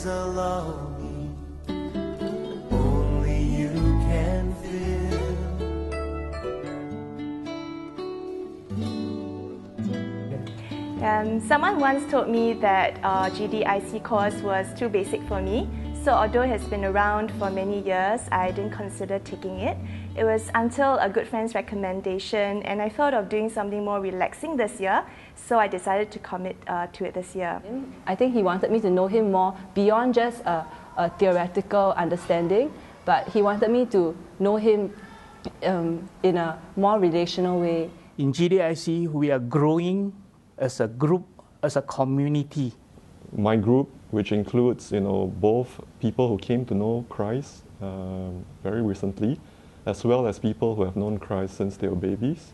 is a longing only you can fill. Someone once told me that GDIC course was too basic for me. So although it has been around for many years, I didn't consider taking it. It was until a good friend's recommendation, and I thought of doing something more relaxing this year, so I decided to commit to it this year. I think he wanted me to know him more beyond just a theoretical understanding, but he wanted me to know him in a more relational way. In GDIC, we are growing as a group, as a community. My group, which includes both people who came to know Christ very recently, as well as people who have known Christ since they were babies,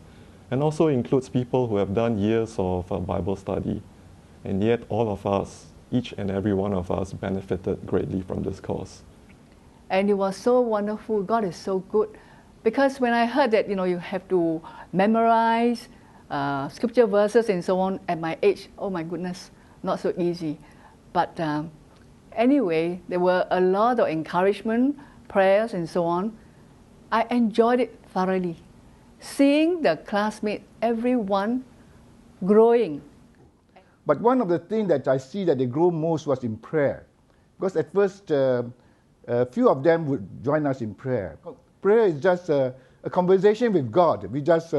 and also includes people who have done years of Bible study. And yet all of us, each and every one of us, benefited greatly from this course. And it was so wonderful. God is so good. Because when I heard that you have to memorize scripture verses and so on at my age, oh my goodness, not so easy. But anyway, there were a lot of encouragement, prayers and so on. I enjoyed it thoroughly. Seeing the classmates, everyone growing. But one of the things that I see that they grow most was in prayer. Because at first, a few of them would join us in prayer. Prayer is just a conversation with God. We just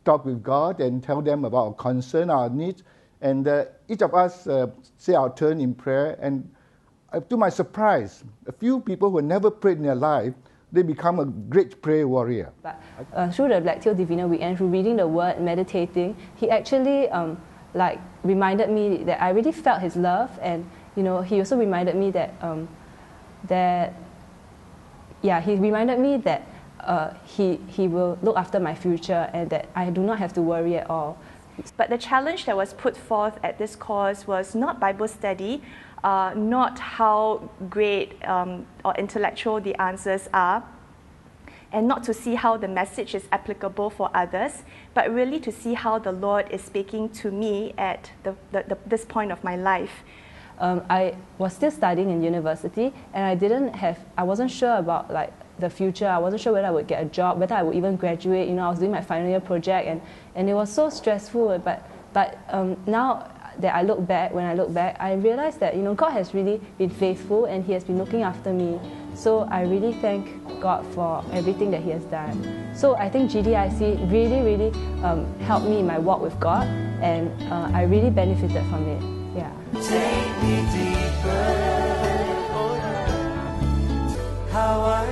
talk with God and tell them about our concern, our needs. And each of us say our turn in prayer. And to my surprise, a few people who never prayed in their life, they become a great prayer warrior. But through the Blacktail Divina Weekend, through reading the Word, meditating, he actually reminded me that I really felt his love, and he also reminded me that he reminded me that he will look after my future and that I do not have to worry at all. But the challenge that was put forth at this course was not Bible study, not how great or intellectual the answers are, and not to see how the message is applicable for others, but really to see how the Lord is speaking to me at this point of my life. I was still studying in university, and I wasn't sure about the future. I wasn't sure whether I would get a job, whether I would even graduate. I was doing my final year project, and it was so stressful. But now that when I look back, I realized that God has really been faithful, and He has been looking after me. So I really thank God for everything that He has done. So I think GDIC really helped me in my walk with God, and I really benefited from it. Yeah. Take me deeper, how I